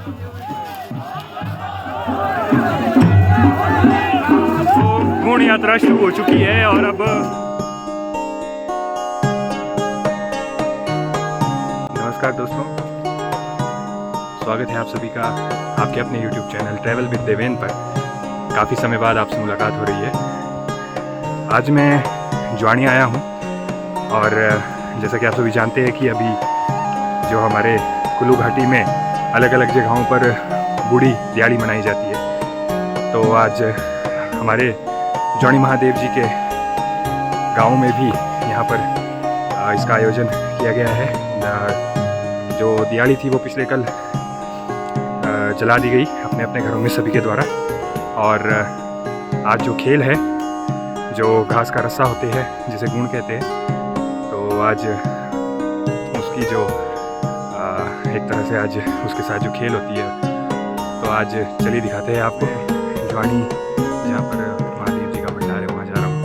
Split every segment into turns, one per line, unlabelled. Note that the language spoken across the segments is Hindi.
तो गुण यात्रा शुरू हो चुकी है और अब नमस्कार दोस्तों, स्वागत है आप सभी का आपके अपने YouTube channel travel with Deven पर। काफ़ी समय बाद आपसे मुलाकात हो रही है। आज मैं ज्वाणी आया हूँ और जैसा कि आप सभी जानते हैं कि अभी जो हमारे कुल्लू घाटी में अलग अलग जगहों पर बूढ़ी दिहाड़ी मनाई जाती है, तो आज हमारे ज्वाणी महादेव जी के गांव में भी यहाँ पर इसका आयोजन किया गया है। जो दिहाड़ी थी वो पिछले कल जला दी गई अपने अपने घरों में सभी के द्वारा। और आज जो खेल है, जो घास का रस्सा होते हैं जिसे गुण कहते हैं, तो आज उसकी जो एक तरह से आज उसके साथ जो खेल होती है, तो आज चलिए दिखाते हैं आपको। ज्वाणी जहाँ पर महादेव जी का भंडार है वहाँ जा रहा हूँ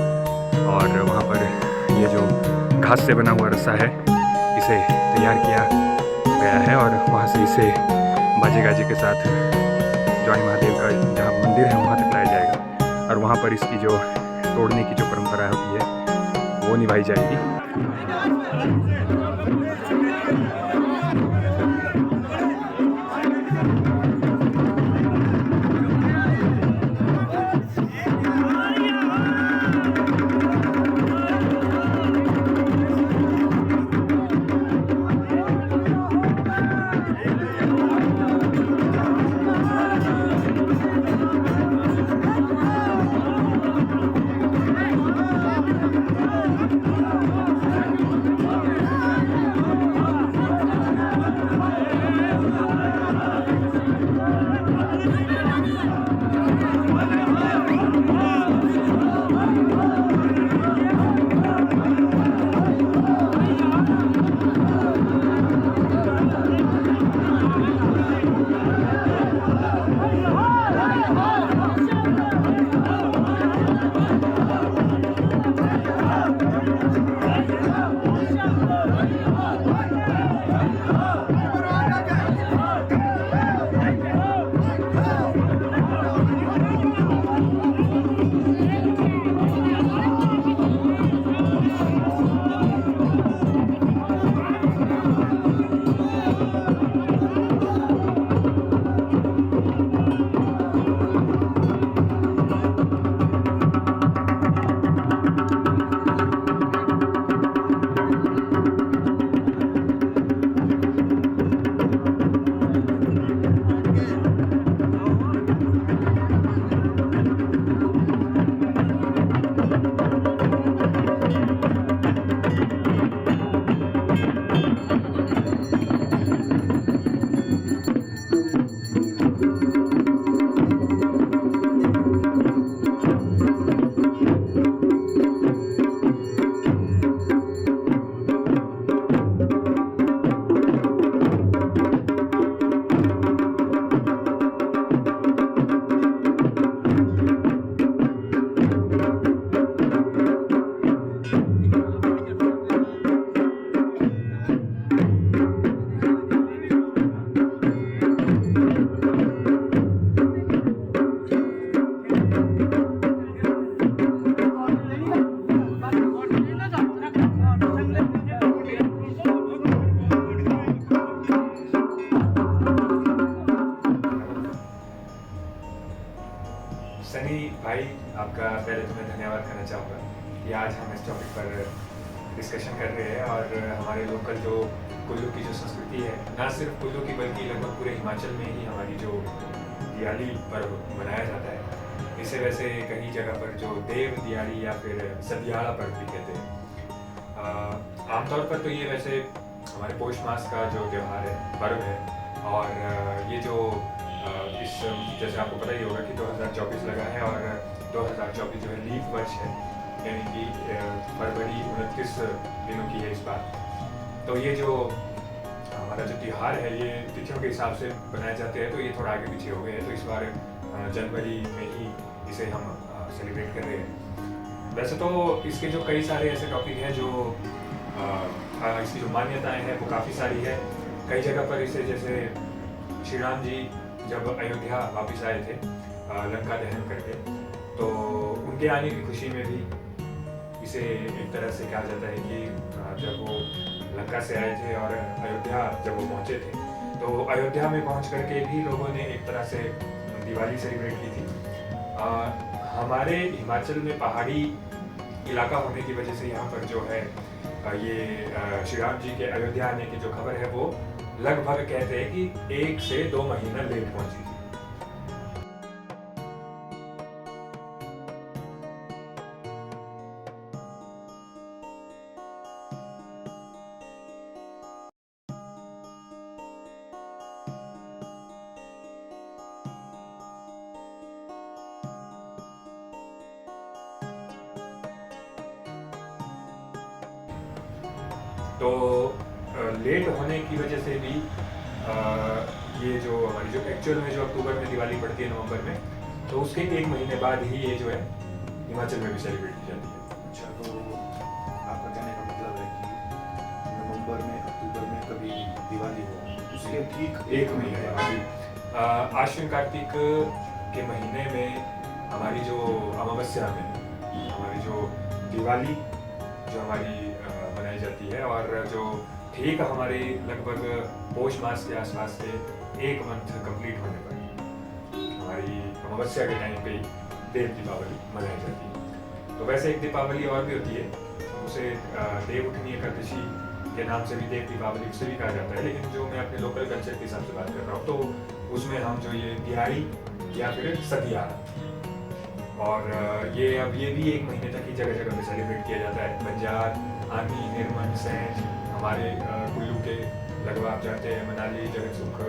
और वहाँ पर ये जो घास से बना हुआ रस्सा है इसे तैयार किया गया है और वहाँ से इसे बाजे गाजे के साथ ज्वाणी महादेव का जहाँ मंदिर है वहाँ तक लाया जाएगा और वहाँ पर इसकी जो तोड़ने की जो परंपरा होती है वो निभाई जाएगी। सनी भाई, आपका पहले तो मैं धन्यवाद करना चाहूँगा कि आज हम इस टॉपिक पर डिस्कशन कर रहे हैं और हमारे लोकल जो कुल्लू की जो संस्कृति है, ना सिर्फ कुल्लू की बल्कि लगभग पूरे हिमाचल में ही हमारी जो दिवाली पर्व मनाया जाता है, इसे वैसे कई जगह पर जो देव दिवाली या फिर सदियाड़ा पर्व भी कहते हैं। आमतौर पर तो ये वैसे हमारे पौष मास का जो त्यौहार है, पर्व है, और ये जो इस जैसे आपको पता ही होगा कि 2024 लगा है और 2024 जो है लीप वर्ष है, यानी कि फरवरी 29 दिनों की है इस बार। तो ये जो हमारा जो त्यौहार है ये तिथियों के हिसाब से बनाए जाते हैं, तो ये थोड़ा आगे पीछे हो गए हैं। तो इस बार जनवरी में ही इसे हम सेलिब्रेट कर रहे हैं। वैसे तो इसके जो कई सारे ऐसे टॉपिक हैं जो इसकी जो मान्यताएं हैं वो काफ़ी सारी है। कई जगह पर इसे जैसे श्री राम जी जब अयोध्या वापस आए थे लंका दहन करके, तो उनके आने की खुशी में भी इसे एक तरह से कहा जाता है कि जब वो लंका से आए थे और अयोध्या जब वो पहुंचे थे, तो अयोध्या में पहुंच करके भी लोगों ने एक तरह से दिवाली सेलिब्रेट की थी। हमारे हिमाचल में पहाड़ी इलाका होने की वजह से यहाँ पर जो है ये श्री राम जी के अयोध्या आने की जो खबर है वो लगभग कहते हैं कि 1 से 2 महीना लेट पहुंची थी। तो लेट होने की वजह से भी ये जो हमारी जो एक्चुअल में जो अक्टूबर में दिवाली पड़ती है नवंबर में, तो उसके 1 महीने बाद ही ये जो है हिमाचल में भी सेलिब्रेट की जाती है।
अच्छा, तो आपका कहने का मतलब है कि नवंबर में अक्टूबर में कभी दिवाली हो, उसके ठीक
1 महीने बाद आश्विन कार्तिक के महीने में हमारी जो अमावस्या में हमारी जो दिवाली जो हमारी बनाई जाती है, और जो ठीक हमारे लगभग पौष मास के आसपास से 1 मंथ कंप्लीट होने पर हमारी अमावस्या के टाइम पे देव दीपावली मनाई जाती है। तो वैसे एक दीपावली और भी होती है, उसे देव उठनी एकादशी के नाम से भी देव दीपावली उसे भी कहा जाता है, लेकिन जो मैं अपने लोकल कल्चर के हिसाब से बात कर रहा हूँ, तो उसमें हम जो ये दिहाड़ी या फिर सदियारा, और ये भी 1 महीने तक ही जगह जगह पे सेलिब्रेट किया जाता है। बंजार, आनी, निर्मन, सैंज, हमारे कुल्लू के लगभग आप जानते हैं मनाली, जगतसुख,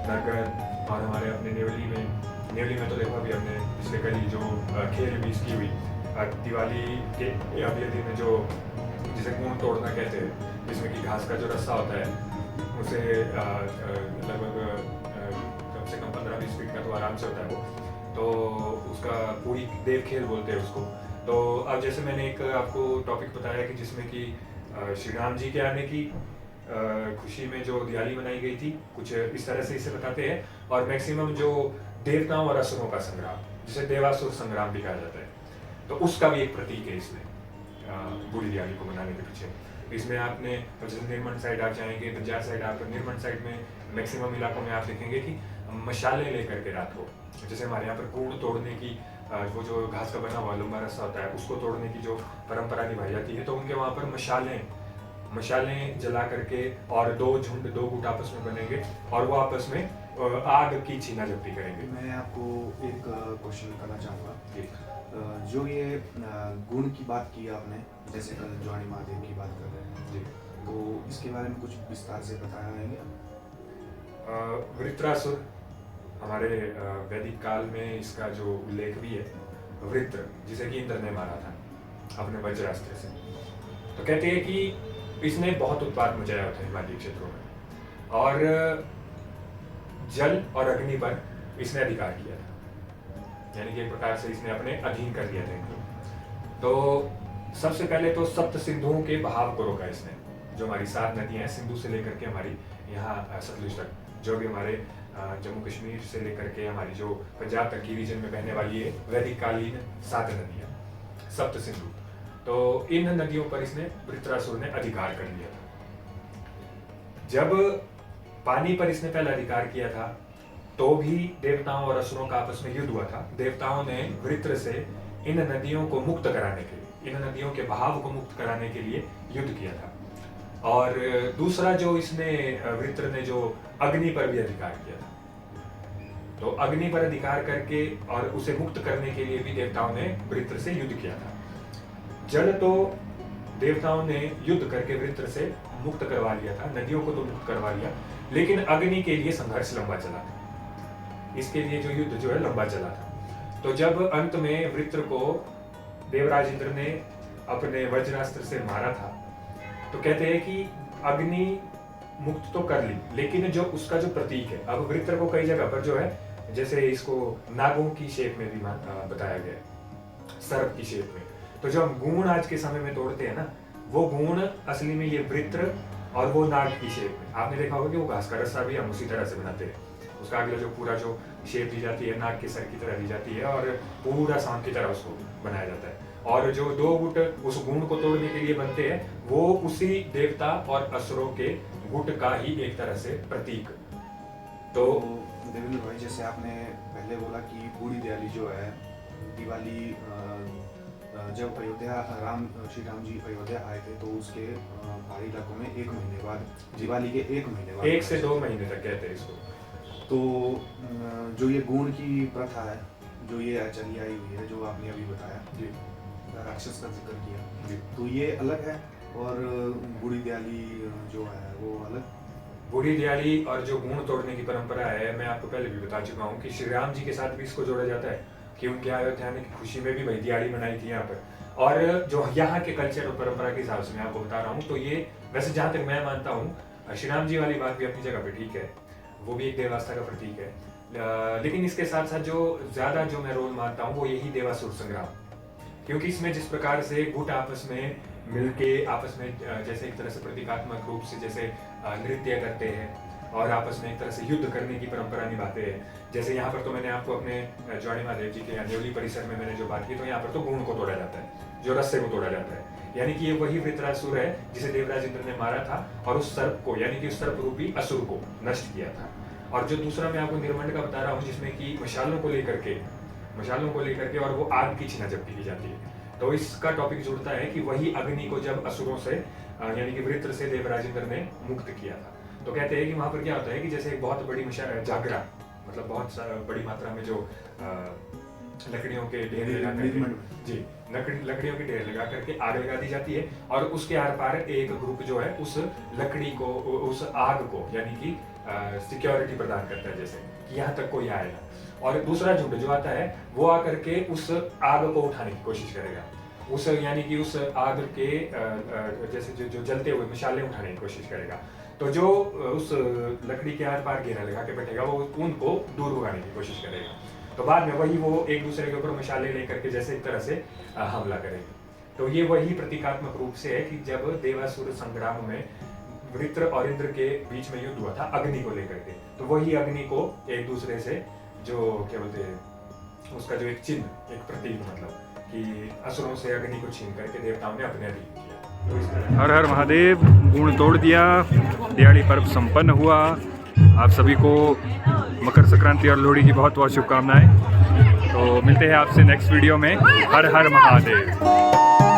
नरगढ़, और हमारे अपने नेवली में तो देखो अभी हमने पिछले कल ही जो खेल भी इसकी हुई दिवाली के अगले दिन, जो जिसे कून तोड़ना कहते हैं, जिसमें कि घास का जो रस्सा होता है उसे लगभग कम से कम 15-20 फीट का तो आराम से होता है वो, तो उसका पूरी देव खेल बोलते हैं उसको। तो अब जैसे मैंने एक आपको टॉपिक बताया कि जिसमें कि श्री राम जी के आने की खुशी में जो दिवाली मनाई गई थी, कुछ इस तरह से इसे बताते हैं। और मैक्सिमम जो देवताओं और असुरों का संग्राम, जिसे देवासुर संग्राम भी कहा जाता है, तो उसका भी एक प्रतीक है इसमें बुरी दिवाली को मनाने के पीछे। इसमें आपने जैसे निर्मन साइड आप जाएंगे, बंजार साइड आप, निर्मन साइड में मैक्सिमम इलाकों में आप देखेंगे कि मशाले लेकर के रात को, जैसे हमारे यहाँ पर कूड़ तोड़ने की वो जो घास का बना हुआ लंबा रस्सा होता है उसको तोड़ने की जो परंपरा निभाई जाती है, तो उनके वहाँ पर मशालें जला करके और 2 झुंड 2 गुट आपस में बनेंगे और वो आपस में आग की छीना झपटी करेंगे।
मैं आपको एक क्वेश्चन करना चाहूँगा। जो ये गुण की बात की आपने, जैसे कल ज्वाणी महादेव की बात कर रहे हैं जी, तो इसके बारे में कुछ विस्तार से बताया है?
वृत्रासुर, हमारे वैदिक काल में इसका जो उल्लेख भी है, वृत्र जिसे कि इंद्र ने मारा था अपने वज्रास्त्र से, तो कहते हैं कि इसने बहुत उत्पात मचाया था हिमालयी क्षेत्रों में, और जल और अग्नि पर इसने अधिकार किया था, यानी कि एक प्रकार से इसने अपने अधीन कर लिया था इनको। तो सबसे पहले तो सप्त सिंधुओं के बहाव को रोका इसने, जो हमारी 7 नदियां हैं, सिंधु से लेकर के हमारी यहाँ सतलुज तक, जो भी हमारे जम्मू कश्मीर से लेकर के हमारी जो पंजाब तक की रीजन में बहने वाली है वैदिक कालीन 7 नदियां, सप्त सिंधु, तो इन नदियों पर इसने वृत्रासुर ने अधिकार कर लिया था। जब पानी पर इसने पहले अधिकार किया था, तो भी देवताओं और असुरों का आपस में युद्ध हुआ था। देवताओं ने वृत्र से इन नदियों को मुक्त कराने के लिए, इन नदियों के बहाव को मुक्त कराने के लिए युद्ध किया था। और दूसरा जो इसने वृत्र ने जो अग्नि पर भी अधिकार किया था, तो अग्नि पर अधिकार करके और उसे मुक्त करने के लिए भी देवताओं ने वृत्र से युद्ध किया था। जल तो देवताओं ने युद्ध करके वृत्र से मुक्त करवा लिया था, नदियों को तो मुक्त करवा लिया, लेकिन अग्नि के लिए संघर्ष लंबा चला था, इसके लिए जो युद्ध जो है लंबा चला था। तो जब अंत में वृत्र को देवराज इंद्र ने अपने वज्रास्त्र से मारा था, तो कहते हैं कि अग्नि मुक्त तो कर ली, लेकिन जो उसका जो प्रतीक है, अब वृत्र को कई जगह पर जो है, जैसे इसको नागों की शेप में भी बताया गया है, सर्प की शेप में। तो जो हम गूण आज के समय में तोड़ते हैं ना, वो गूण असली में ये वृत्र और वो नाग की शेप में, आपने देखा होगा कि वो घास का रस्सा भी हम उसी तरह से बनाते हैं। उसका अगला जो पूरा जो शेप दी जाती है नाग के सर की तरह दी जाती है और पूरा सांप की तरह उसको बनाया जाता है। और जो 2 गुट उस गुण को तोड़ने के लिए बनते हैं वो उसी देवता और असुरों के गुट का ही एक तरह से प्रतीक।
तो देवेंद्र भाई, जैसे आपने पहले बोला कि बूढ़ी दिवाली जो है, दिवाली जब श्री राम जी अयोध्या आए थे तो उसके पहाड़ी इलाकों में 1 महीने बाद, दिवाली के 1 महीने बाद,
1 से 2 महीने तक कहते हैं इसको।
तो जो ये गुण की प्रथा है, जो ये चली आई हुई है, जो आपने अभी बताया
जी,
राक्षस का जिक्र किया
जी।
तो ये अलग है और बूढ़ी दिवाली जो है वो अलग।
बूढ़ी दिवाली और जो गुण तोड़ने की परंपरा है, मैं आपको पहले भी बता चुका हूँ कि श्री राम जी के साथ भी इसको जोड़ा जाता है कि उनके अयोध्या आने की खुशी में भी वही दिवाली मनाई थी यहाँ पर। और जो यहाँ के कल्चर और परंपरा के हिसाब से मैं आपको बता रहा हूँ, तो ये वैसे जहाँ तक मैं मानता हूँ श्री राम जी वाली बात भी अपनी जगह पे ठीक है, वो भी एक देवास्था का प्रतीक है। लेकिन इसके साथ साथ जो ज्यादा जो मैं रोल मानता हूँ वो यही देवासुर संग्राम, क्योंकि इसमें जिस प्रकार से गुट आपस में मिलके आपस में जैसे एक तरह से प्रतीकात्मक रूप से जैसे नृत्य करते हैं और आपस में एक तरह से युद्ध करने की परंपरा निभाते हैं। जैसे यहाँ पर तो मैंने आपको अपने ज्वाणी महादेव जी के न्योली परिसर में मैंने जो बात की, तो यहाँ पर तो गुण को तोड़ा जाता है, जो रस्से को तोड़ा जाता है, यानी कि ये वही वृत्रासुर है जिसे देवराज इंद्र ने मारा था और उस सर्प को, यानी कि उस सर्प रूपी असुर को नष्ट किया था। और जो दूसरा मैं आपको निर्मंड का बता रहा हूँ, जिसमें कि मशालों को लेकर के और वो आग की छीना झपटी की जाती है, तो इसका टॉपिक जुड़ता है कि वही अग्नि को जब असुरों से यानी कि वृत्र से देवराज इंद्र ने मुक्त किया था। तो कहते हैं कि वहां पर क्या होता है कि जैसे एक बहुत बड़ी जागरा, मतलब बहुत बड़ी मात्रा में जो लकड़ियों के ढेर लगा करके, जी, लकड़ियों के ढेर लगा करके आग लगा दी जाती है और उसके आर पार एक ग्रुप जो है उस लकड़ी को, उस आग को यानी कि सिक्योरिटी प्रदान करता है, जैसे कि यहाँ तक कोई आएगा। और दूसरा झुंड जो आता है वो आकर के उस आग को उठाने की कोशिश करेगा, उस यानी कि उस आग के जैसे जो जलते हुए मशाले उठाने की कोशिश करेगा। तो जो उस लकड़ी के आर पार घेरा लगा के बैठेगा वो उनको दूर भगाने की कोशिश करेगा। तो बाद में वही वो एक दूसरे के ऊपर मशाले लेकर के जैसे एक तरह से हमला करेंगे। तो ये वही प्रतीकात्मक रूप से है कि जब देवासुर संग्राम में वृत्र और इंद्र के बीच में युद्ध हुआ था अग्नि को लेकर के, तो वही अग्नि को एक दूसरे से जो क्या बोलते हैं उसका जो एक चिन्ह, एक प्रतीक, मतलब कि असुरों से अग्नि को छीन करके देवताओं ने अपने अधीन किया। तो इस तरह
हर हर महादेव, गुण तोड़ दिया, दिवाली पर्व संपन्न हुआ। आप सभी को मकर संक्रांति और लोहड़ी की बहुत बहुत शुभकामनाएं। तो मिलते हैं आपसे नेक्स्ट वीडियो में। हर हर महादेव।